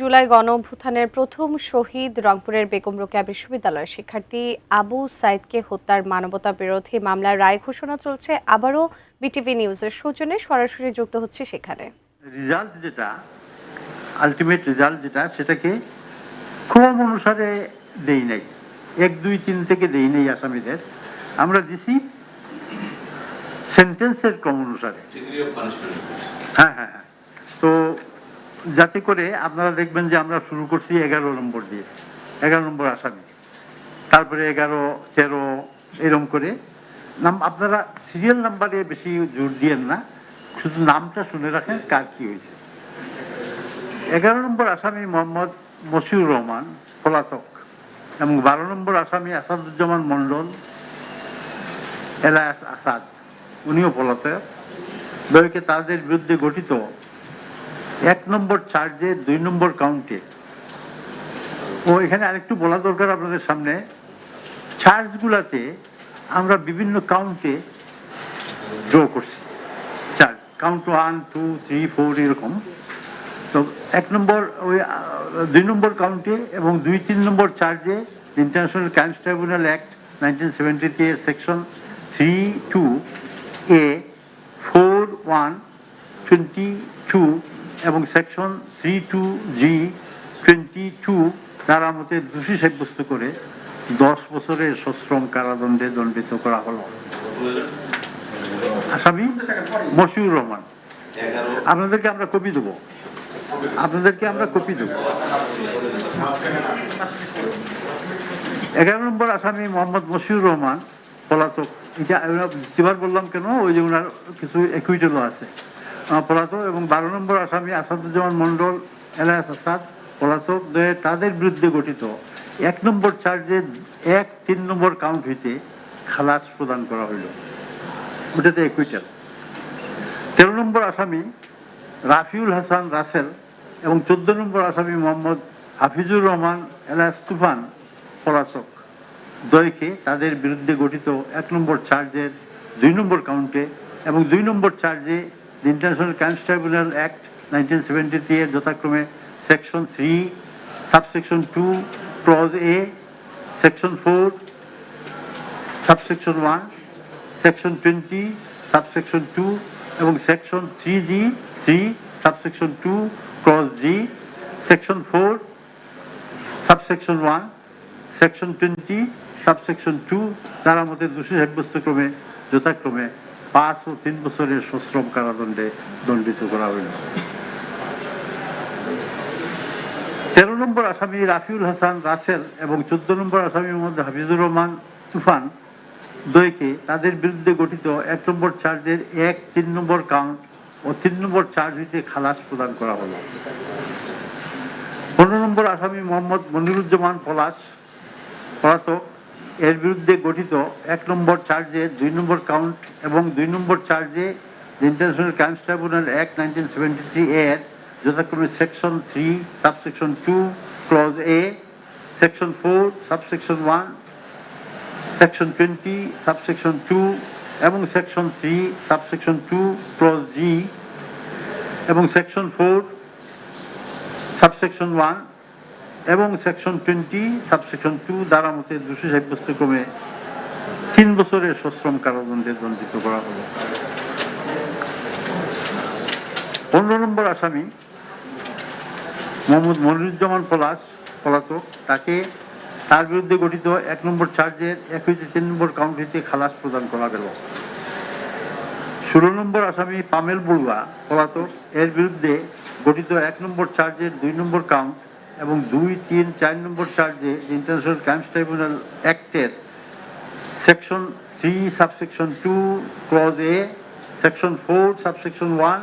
জুলাই গণঅভ্যুত্থানের প্রথম শহীদ রংপুরের বেগম রোকেয়া বিশ্ববিদ্যালয়ের শিক্ষার্থী আবু সাইদকে হত্যার মানবতা বিরোধী মামলার রায় ঘোষণা চলছে। আবারও বিটিভি নিউজের সৌজন্যে সরাসরি যুক্ত হচ্ছে সেখানে। রেজাল্ট যেটা আলটিমেট রেজাল্ট যেটা সেটাকে ক্রম অনুসারে দেই নাই, 1, 2, 3 থেকে দেই নাই আসামিদের, আমরা দিছি সেন্টেন্সের ক্রম অনুসারে। হ্যাঁ হ্যাঁ হ্যাঁ তো যাতে করে আপনারা দেখবেন যে আমরা শুরু করছি 11 নম্বর দিয়ে, 11 নম্বর আসামি, তারপরে 11, 13 এরকম করে নাম। আপনারা সিরিয়াল নাম্বারে বেশি জোর দিয়েন না, শুধু নামটা শুনে রাখেন কার কি হয়েছে। 11 নম্বর আসামি মোহাম্মদ মশিউর রহমান পলাতক এবং 12 নম্বর আসামি আসাদুজ্জামান মন্ডল এলায়াস আসাদ, উনিও পলাতক। দয়কে তাদের বিরুদ্ধে গঠিত 1 নম্বর চার্জে 2 নম্বর কাউন্টে, ও এখানে আরেকটু বলা দরকার আপনাদের সামনে, চার্জগুলাতে আমরা বিভিন্ন কাউন্টে ড্র করছি চার্জ, কাউন্ট 1, 2, 3, 4 এরকম। তো 1 নম্বর ওই 2 নম্বর কাউন্টে এবং 2, 3 নম্বর চার্জে ইন্টারন্যাশনাল ক্রাইমস ট্রাইব্যুনাল অ্যাক্ট 1973 এর সেকশন 3(2)(a), 4(1)(22) এবং সেকশন 3(2)(g)(22) ধারা মতে দোষী সাব্যস্ত করে 10 বছরের সশ্রম কারাদণ্ডে দণ্ডিত করা হলো আসামি মশিউর রহমান। আপনাদেরকে আমরা কপি দেবো, 11 নম্বর আসামি মোহাম্মদ মশিউর রহমান পলাতক। এটা দ্বিতীয়বার বললাম কেন, ওই যে ওনার কিছু একুইটেলও আছে, পলাতক। এবং 12 নম্বর আসামি আসাদুজ্জামান মন্ডল এলায়াস আসাদ পলাতক। তাদের বিরুদ্ধে গঠিত 1 নম্বর চার্জে 1, 3 নম্বর কাউন্ট হইতে খালাস প্রদান করা হইল, ওটাতে একুইটেল। 13 নম্বর আসামি রাফিউল হাসান রাসেল এবং 14 নম্বর আসামি মোহাম্মদ হাফিজুর রহমান এলায়াস তুফান পলাতক। দয়কে তাদের বিরুদ্ধে গঠিত 1 নম্বর চার্জের 2 নম্বর কাউন্টে এবং 2 নম্বর চার্জে ইন্টারন্যাশনাল ক্রাইমস ট্রাইব্যুনাল অ্যাক্ট 1973 এর যথাক্রমে section 3 subsection 2 clause A, section 4 subsection 1, section 20 subsection 2 এবং section 3(g) 3 subsection 2 clause G, section 4 subsection 1, section 20 subsection 2 তার মতে দোষী সাব্যস্ত ক্রমে যথাক্রমে 5 ও 3 বছরের সশ্রম কারাদণ্ডে দণ্ডিত করা হইল। 13 নম্বর আসামি রাফিউল হাসান রাসেল এবং 14 নম্বর আসামি মোহাম্মদ হাফিজুর রহমান তুফান দয়কে তাদের বিরুদ্ধে গঠিত 1 নম্বর চার্জের 1, 3 নম্বর কাউন্ট ও 3 নম্বর চার্জ হইতে খালাস প্রদান করা হলো। 15 নম্বর আসামি মোহাম্মদ মনিরুজ্জামান পলাতক এর বিরুদ্ধে গঠিত 1 নম্বর চার্জে 2 নম্বর কাউন্ট এবং 2 নম্বর চার্জে ইন্টারন্যাশনাল ক্রাইমস ট্রাইব্যুনাল অ্যাক্ট 1973 এর যথাক্রমে section 3 subsection 2 clause A, section 4 subsection 1, section 20 subsection 2 এবং সেকশন 3 সাবসেকশন 2 ক্লজ জি এবং সেকশন 4 সাবসেকশন 1 এবং সেকশন 20 সাবসেকশন 2 দ্বারা মতে দোষী সাব্যস্ত ক্রমে 3 বছরের সশ্রম কারাদণ্ডে দণ্ডিত করা হলো। 15 নম্বর আসামি মোহাম্মদ মনিরুজ্জামান পলাতক, তাকে তার বিরুদ্ধে গঠিত 1 নম্বর চার্জের 1 হইতে 3 নম্বর কাউন্ট হইতে খালাস প্রদান করা গেল। 16 নম্বর আসামি পামেল বড়ুয়া পলাতক এর বিরুদ্ধে গঠিত 1 নম্বর চার্জের 2 নম্বর কাউন্ট এবং 2, 3, 4 নম্বর চার্জে ইন্টারন্যাশনাল ক্রাইমস ট্রাইব্যুনাল অ্যাক্টের section 3 subsection 2 clause A, section 4 subsection 1,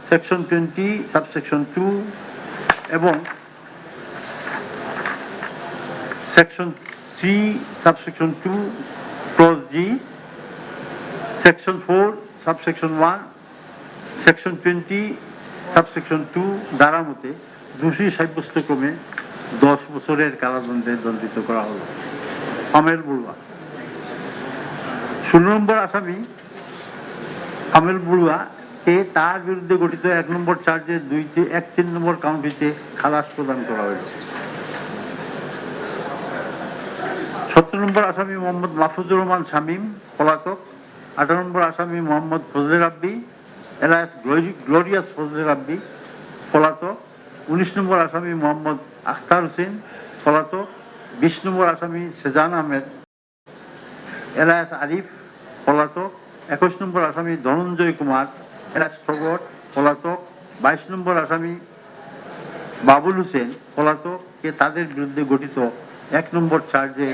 section 20 subsection 2 এবং section 3 subsection 2 clause G, section 4 subsection 1, section 20 subsection 2 দ্বারা মতে দোষী সাব্যস্ত ক্রমে 10 বছরের কারাদণ্ডে দণ্ডিত করা হলো পামেল বড়ুয়া। 16 নম্বর আসামি পামেল বড়ুয়া কে তার বিরুদ্ধে গঠিত 1 নম্বর চার্জের 1-3 নম্বর কাউন্ট হইতে খালাস প্রদান করা হয়েছে। 17 নম্বর আসামি মোহাম্মদ মাহফুজুর রহমান শামীম পলাতক। 18 নম্বর আসামি মোহাম্মদ ফজলে রাব্বি এলায়াস গ্লোরিয়াস ফজলে রাব্বি পলাতক। 19 নম্বর আসামি মোহাম্মদ আখতার হোসেন পলাতক। 20 নম্বর আসামি সেজান আহমেদ এলায়াস আরিফ পলাতক। 21 নম্বর আসামি ধনঞ্জয় কুমার এলায়াস ঠগট পলাতক। 22 নম্বর আসামি বাবুল হোসেন পলাতক কে তাদের বিরুদ্ধে গঠিত 1 নম্বর চার্জে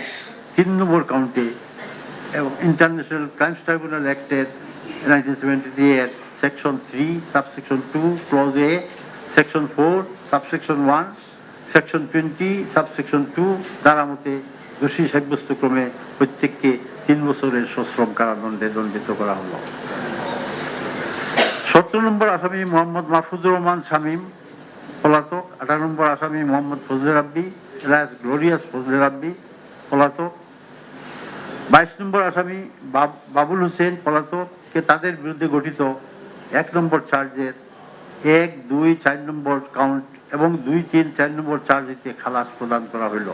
3 নম্বর কাউন্টে এবং ইন্টারন্যাশনাল ক্রাইমস ট্রাইব্যুনাল অ্যাক্টের 1973 এর section 3 subsection 2 clause A, section 4 subsection 1, section 20 subsection 2 ধারা মতে দোষী সাব্যস্ত ক্রমে প্রত্যেককে 3 বছরের সশ্রম কারাদণ্ডে দণ্ডিত করা হলো। 17 নম্বর আসামি মোহাম্মদ মাহফুজুর রহমান শামীম পলাতক। 18 নম্বর আসামি মোহাম্মদ ফজলে রাব্বি এলায়াস গ্লোরিয়াস ফজলে রাব্বি পলাতক। 22 নম্বর আসামি বাবুল হোসেন পলাতক কে তাদের বিরুদ্ধে গঠিত 1 নম্বর চার্জের 1, 2, 4 নম্বর কাউন্ট এবং 2, 3, 4 নম্বর চার্জে খালাস প্রদান করা হইল।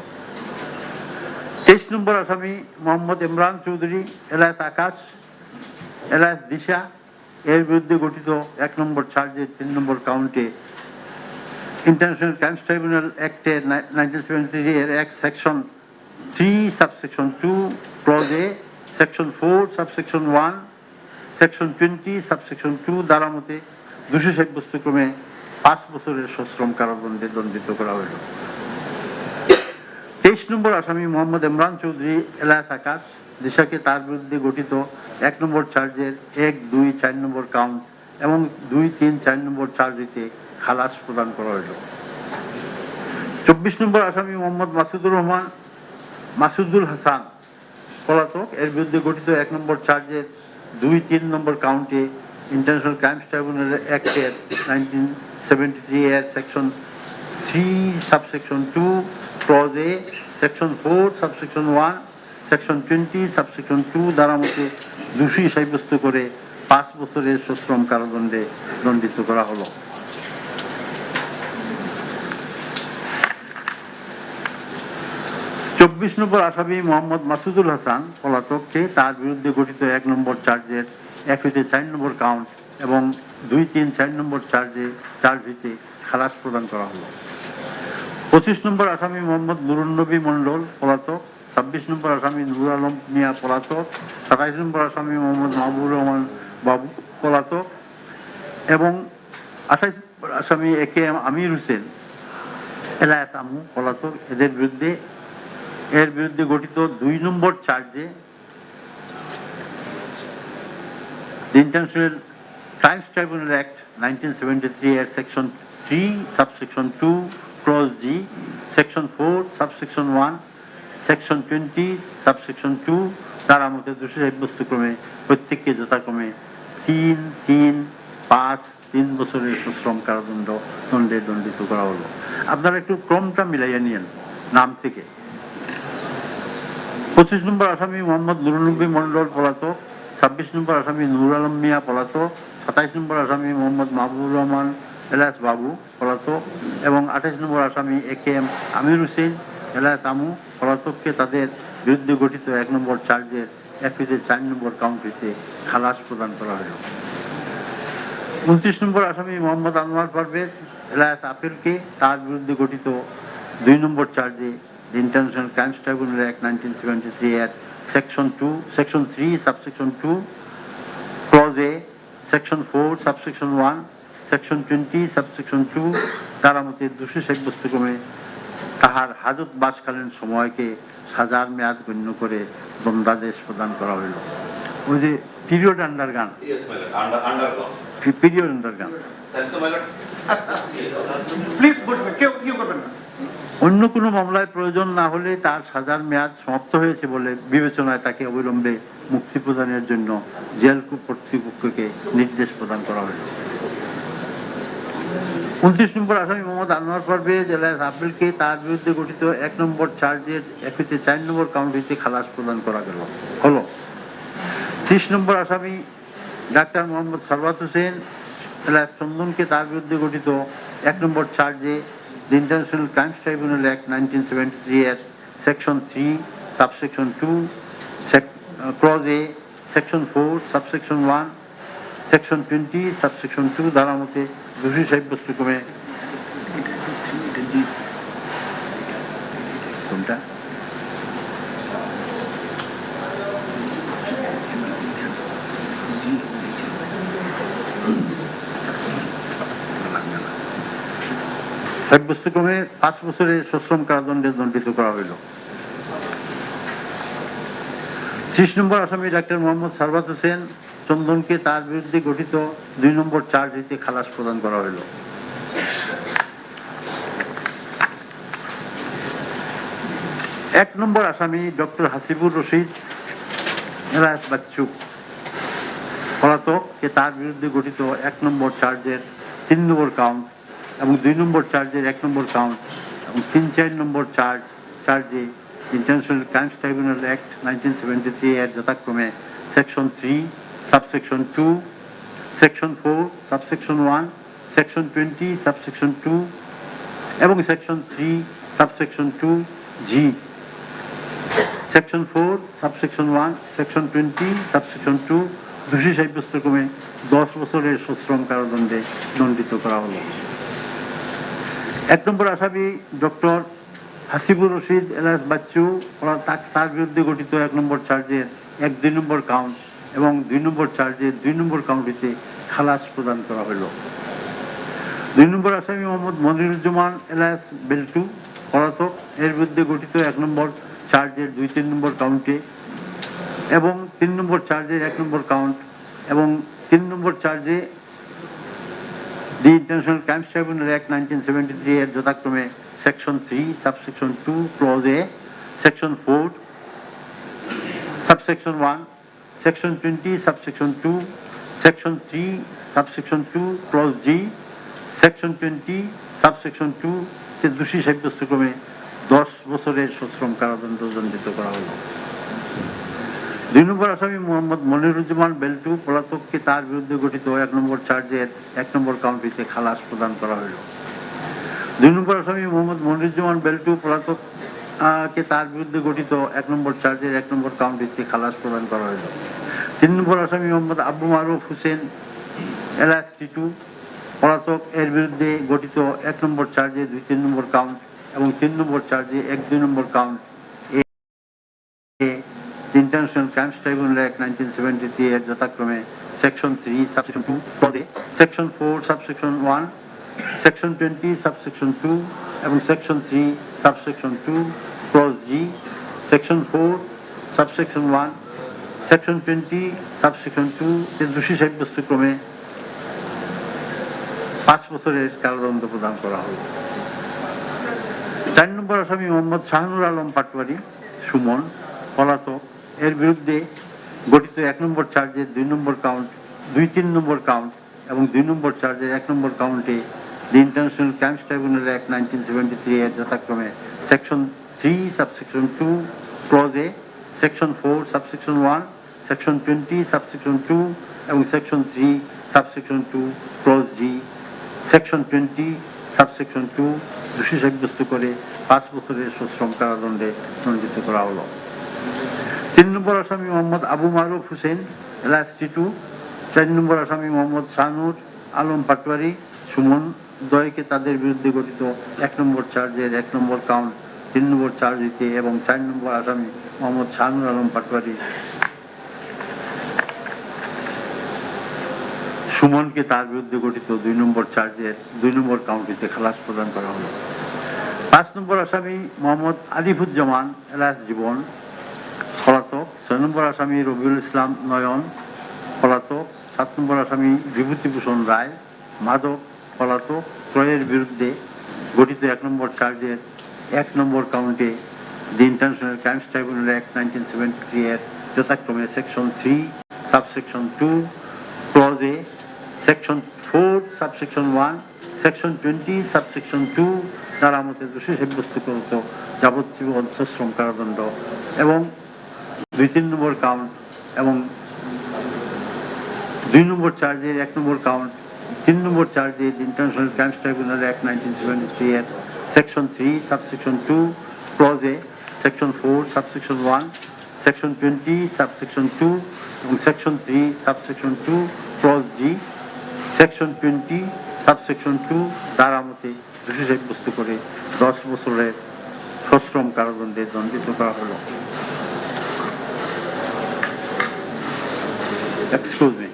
23 নম্বর আসামি মোহাম্মদ ইমরান চৌধুরী এলায়াস আকাশ এলায়াস দিশা এর বিরুদ্ধে গঠিত 1 নম্বর চার্জের 3 নম্বর কাউন্টে ইন্টারন্যাশনাল ক্রাইমস ট্রাইব্যুনাল অ্যাক্টের 1973 এর section 3 subsection 2 clause A, section 4 subsection 1, section 20 subsection 2 ধারা মতে দোষী সাব্যস্ত ক্রমে 5 বছরের সশ্রম কারাদণ্ডে দণ্ডিত করা হইল। 23 নম্বর আসামি মোহাম্মদ ইমরান চৌধুরী এলায়াস আকাশ দিশাকে তার বিরুদ্ধে গঠিত 1 নম্বর চার্জের 1, 2, 4 নম্বর কাউন্ট এবং 2, 3, 4 নম্বর চার্জ হইতে খালাস প্রদান করা হইল। 24 নম্বর আসামি মোহাম্মদ মাসুদুল হাসান পলাতক এর বিরুদ্ধে গঠিত 1 নম্বর চার্জের 2, 3 নম্বর কাউন্টে ইন্টারন্যাশনাল ক্রাইমস ট্রাইব্যুনাল অ্যাক্টের 1973 এর section 3 subsection 2 clause A, section 4 subsection 1, section 20 subsection 2 ধারা মতে দোষী সাব্যস্ত করে 5 বছরের সশ্রম কারাদণ্ডে দণ্ডিত করা হলো। 24 নম্বর আসামি মোহাম্মদ মাসুদুল হাসান পলাতককে তার বিরুদ্ধে গঠিত 1 নম্বর চার্জের 1-4 নম্বর কাউন্ট এবং 2, 3, 4 নম্বর চার্জ হইতে খালাস প্রদান করা হলো। 25 নম্বর আসামি মোহাম্মদ নুরুন্নবী মন্ডল পলাতক। 26 নম্বর আসামি নুর আলম মিয়া পলাতক। 27 নম্বর আসামি মোহাম্মদ মাহবুবুর রহমান বাবু পলাতক এবং 28 নম্বর আসামি AKM আমির হোসেন এলায়াস আমু পলাতক এর বিরুদ্ধে গঠিত 2 নম্বর চার্জে ইন্টারন্যাশনাল ক্রাইমস ট্রাইব্যুনাল অ্যাক্ট 1973 এর section 3 subsection 2 clause G, section 4 subsection 1, section 20 subsection 2 তার মধ্যে দোষী সাব্যস্ত ক্রমে প্রত্যেককে যথাক্রমে 3, 3, 5, 3 বছরের সশ্রম কারাদণ্ডে দণ্ডিত করা হলো। আপনারা একটু ক্রমটা মিলাইয়া নিয়েন নাম থেকে। 25 নম্বর আসামি মোহাম্মদ নুরুন্নবী মন্ডল পলাতক। 26 নম্বর আসামি নুর আলম মিয়া পলাতক। 27 নম্বর আসামি মোহাম্মদ মাহবুবুর রহমান এলায়াস বাবু পলাতক এবং 28 নম্বর আসামি AKM আমির হোসেন এলায়াস আমু পলাতককে তাদের বিরুদ্ধে গঠিত 1 নম্বর চার্জের 1-4 নম্বর কাউন্ট হইতে খালাস প্রদান করা হল। 29 নম্বর আসামি মোহাম্মদ আনোয়ার পারভেজ এলায়াস আপিলকে তার বিরুদ্ধে গঠিত 2 নম্বর চার্জে ইন্টারন্যাশনাল ক্রাইমস ট্রাইব্যুনাল অ্যাক্ট 1973 এর section 3 subsection 2 clause A, section 4 subsection 1, section 20 subsection 2 তার মধ্যে দোষী সাব্যস্ত ক্রমে তাহার হাজত বাসকালীন সময়কে সাজার মেয়াদ গণ্য করে দণ্ডাদেশ প্রদান করা হইল। ওই যে পিরিয়ড আন্ডারগান অন্য কোনো মামলায় প্রয়োজন না হলে তার সাজার মেয়াদ সমাপ্ত হয়েছে বলে বিবেচনায় তাকে অবিলম্বে মুক্তি প্রদানের জন্য জেল কর্তৃপক্ষকে নির্দেশ প্রদান করা হয়েছে। 29 নম্বর আসামি মোহাম্মদ আনোয়ার পারভেজ এলায়াস আপিলকে তার বিরুদ্ধে গঠিত 1 নম্বর চার্জের 1-4 নম্বর কাউন্ট হইতে খালাস প্রদান করা হলো। 30 নম্বর আসামি ডাক্তার মোহাম্মদ সরওয়াত হোসেন এলাস চন্দনকে তার বিরুদ্ধে গঠিত 1 নম্বর চার্জে the international crimes tribunal act 1973 এর section 3 subsection 2 clause A, section 4 subsection 1, section 20 subsection 2 ধারা মতে দোষী সাব্যস্ত ক্রমে কোনটা সাব্যস্তক্রমে 5 বছরের সশ্রম কারাদণ্ডে দণ্ডিত করা হইল। 30 নম্বর আসামি ডাক্তার মোহাম্মদ সারওয়াত হোসেন চন্দনকে তার বিরুদ্ধে গঠিত 2 নম্বর চার্জ হইতে খালাস প্রদান করা হইল। 1 নম্বর আসামি ডক্টর হাসিবুর রশিদ এলাস বাচ্চু পলাতক কে তার বিরুদ্ধে গঠিত 1 নম্বর চার্জের 3 নম্বর কাউন্ট এবং 2 নম্বর চার্জের 1 নম্বর কাউন্ট এবং 3-4 নম্বর চার্জে ইন্টারন্যাশনাল ক্রাইমস ট্রাইব্যুনাল অ্যাক্ট 1973 এর যথাক্রমে section 3 subsection 2, section 4 subsection 1, section 20 subsection 2 এবং সেকশন 3 সাবসেকশন 2 জি, সেকশন 4 সাবসেকশন 1, সেকশন 20 সাবসেকশন 2 দোষী সাব্যস্ত ক্রমে 10 বছরের সশ্রম কারাদণ্ডে দণ্ডিত করা হলো। 1 নম্বর আসামি ডক্টর হাসিবুর রশিদ এলাস বাচ্চু তার বিরুদ্ধে গঠিত 1 নম্বর চার্জের 1-2 নম্বর কাউন্ট এবং 2 নম্বর চার্জের 2 নম্বর কাউন্টে খালাস প্রদান করা হলো। 2 নম্বর আসামি মোহাম্মদ মনিরুজ্জামান এলাস বেল্টু পলাতক এর বিরুদ্ধে গঠিত 1 নম্বর চার্জের 2-3 নম্বর কাউন্টে এবং 3 নম্বর চার্জের 1 নম্বর কাউন্ট এবং 3 নম্বর চার্জে the international crimes tribunal act 1973 এর যথাক্রমে section 3 subsection 2 clause A, section 4 subsection 1, section 20 subsection 2, section 3 subsection 2 clause G, section 20 subsection 2 তে দোষী সাব্যস্ত ক্রমে 10 বছরের সশ্রম কারাদণ্ড দণ্ডিত করা হলো। 2 নম্বর আসামি মোহাম্মদ মনিরুজ্জামান বেল্টু পলাতককে তার বিরুদ্ধে গঠিত 1 নম্বর চার্জের 1 নম্বর কাউন্টে খালাস প্রদান করা হইল। 2 নম্বর আসামি মোহাম্মদ মনিরুজ্জামান বেল্টু পলাতক কে তার বিরুদ্ধে গঠিত 1 নম্বর চার্জের 1 নম্বর কাউন্টে খালাস প্রদান করা হইল। 3 নম্বর আসামি মোহাম্মদ আবু মারুফ হোসেন এলাস টিটু পলাতক এর বিরুদ্ধে গঠিত 1 নম্বর চার্জে 2-3 নম্বর কাউন্ট এবং 3 নম্বর চার্জে 1-2 number count international crimes tribunal act 1973 এর যথাক্রমে সেকশন 3 সাবসেকশন 2 পদে, সেকশন 4 সাবসেকশন 1, সেকশন 20 সাবসেকশন 2 এবং section 3 subsection 2 clause G, section 4 subsection 1, section 20 subsection 2 এর দোষী সাব্যস্ত ক্রমে 5 বছরের কারাদণ্ড প্রদান করা হল। 4 নম্বর আসামি মোহাম্মদ শাহনুর আলম পাটোয়ারি সুমন পলাতক এর বিরুদ্ধে গঠিত 1 নম্বর চার্জের 2 নম্বর কাউন্ট, 2-3 নম্বর কাউন্ট এবং 2 নম্বর চার্জের 1 নম্বর কাউন্টে the international crimes tribunal act 1973 এর যথাক্রমে section 3 subsection 2 clause A, section 4 subsection 1, section 20 subsection 2 এবং section 3 subsection 2 clause G, section 20 subsection 2 দোষী সাব্যস্ত করে 5 বছরের সশ্রম কারাদণ্ডে দণ্ডিত করা হলো। 3 নম্বর আসামি মোহাম্মদ আবু মারুফ হোসেন এলাস টিটু, 4 নম্বর আসামি মোহাম্মদ শাহনুর আলম পাটোয়ারি সুমন দ্বয়কে তাদের বিরুদ্ধে গঠিত 1 নম্বর চার্জের 1 নম্বর কাউন্ট, 3 নম্বর চার্জ হইতে এবং 4 নম্বর আসামি মোহাম্মদ শাহনুর আলম পাটোয়ারি সুমনকে তার বিরুদ্ধে গঠিত 2 নম্বর চার্জের 2 নম্বর কাউন্টে খালাস প্রদান করা হলো। 5 নম্বর আসামি মোহাম্মদ আলিফুজ্জামান এলাস জীবন পলাতক, 6 নম্বর আসামি রবিউল ইসলাম নয়ন পলাতক, 7 নম্বর আসামি বিভূতিভূষণ রায় মাদক পলাতক ত্রয়ের বিরুদ্ধে গঠিত 1 নম্বর চার্জের 1 নম্বর কাউন্টে the international crimes tribunal act 1973 এর যথাক্রমে section 3 subsection 2 clause A, section 4 subsection 1, section 20 subsection 2 দ্বারা মতে দোষী সাব্যস্ত করত যাবজ্জীবন সশ্রম কারাদণ্ড এবং 2-3 নম্বর কাউন্ট এবং 2 নম্বর চার্জের 1 নম্বর কাউন্ট 3 নম্বর চার্জে ইন্টারন্যাশনাল ক্রাইমস ট্রাইব্যুনাল অ্যাক্ট 1973 এর section 3 subsection 2 clause A, section 4 subsection 1, section 20 subsection 2 এবং section 3 subsection 2 clause G, section 20 subsection 2 ধারা মতে দোষী সাব্যস্ত করে 10 বছরের সশ্রম কারাদণ্ডে দণ্ডিত করা হলো। Excuse me.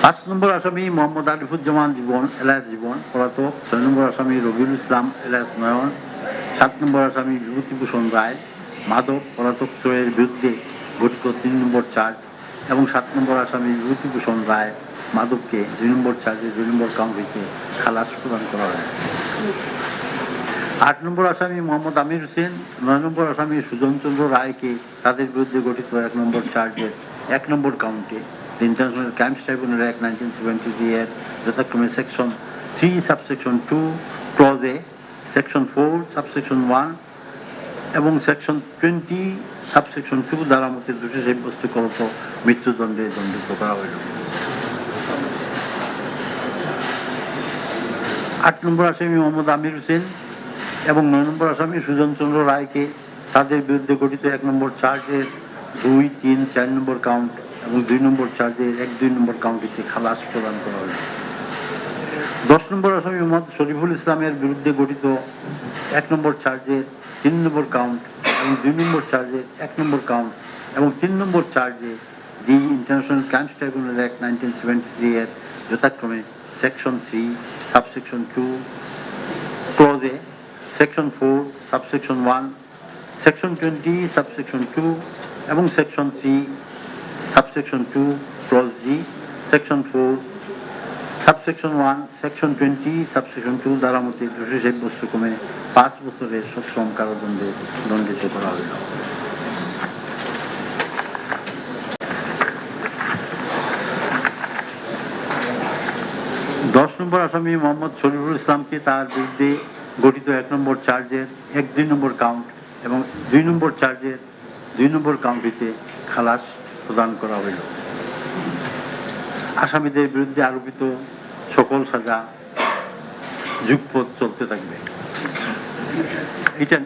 পাঁচ নম্বর আসামি মোহাম্মদ আরিফুজ্জামান জীবন এলাস জীবন পলাতক। 6 নম্বর আসামি রবিউল ইসলাম এলাস নয়ন। 7 নম্বর আসামি বিভূতিভূষণ রায় মাদক পলাতক ত্রয়ের বিরুদ্ধে গঠিত 3 নম্বর চার্জ এবং 7 নম্বর আসামি বিভূতিভূষণ রায় মাদককে 2 নম্বর চার্জে 2 নম্বর কাউন্ট হইতে খালাস প্রদান করা হয়। 8 নম্বর আসামি মোহাম্মদ আমির হোসেন, 9 নম্বর আসামি সুজন চন্দ্র রায়কে তাদের বিরুদ্ধে গঠিত 1 নম্বর চার্জের 1 number কাউন্টে international crimes tribunal act 1973 এর যথাক্রমে section 3 subsection 2 clause A, section 4 subsection 1 এবং সেকশন 20 সাবসেকশন 2 দ্বারা মতে দোষী সাব্যস্ত করত মৃত্যুদণ্ডে দণ্ডিত করা হইল। 8 নম্বর আসামি মোহাম্মদ আমির হোসেন এবং 9 নম্বর আসামি সুজন চন্দ্র রায়কে তাদের বিরুদ্ধে গঠিত 1 নম্বর চার্জের 2, 3, 4 নম্বর কাউন্ট এবং 2 নম্বর চার্জের 1, 2 নম্বর কাউন্টে খালাস প্রদান করা হল। 10 নম্বর আসামি মোহাম্মদ শরীফুল ইসলামের বিরুদ্ধে গঠিত 1 নম্বর চার্জের 3 নম্বর কাউন্ট এবং 2 নম্বর চার্জের 1 নম্বর কাউন্ট এবং 3 নম্বর চার্জে the international crimes tribunal act 1973 এর যথাক্রমে section 3 subsection 2 clause A, section 4 subsection 1, section 20 subsection 2 এবং section 3 subsection 2 clause G, section 4 subsection 1, section 20 subsection 2 দ্বারা মতে দোষী সাব্যস্ত ক্রমে 5 বছরের সশ্রম কারাদণ্ডে দণ্ডিত করা হইল। দশ নম্বর আসামি মোহাম্মদ শরীফুল ইসলামকে তার বিরুদ্ধে গঠিত 1 নম্বর চার্জের 1, 2 নম্বর কাউন্ট এবং 2 নম্বর চার্জের 2 নম্বর কাউন্টিতে খালাস প্রদান করা হইল। আসামিদের বিরুদ্ধে আরোপিত সকল সাজা যুগপৎ চলতে থাকবে। এটা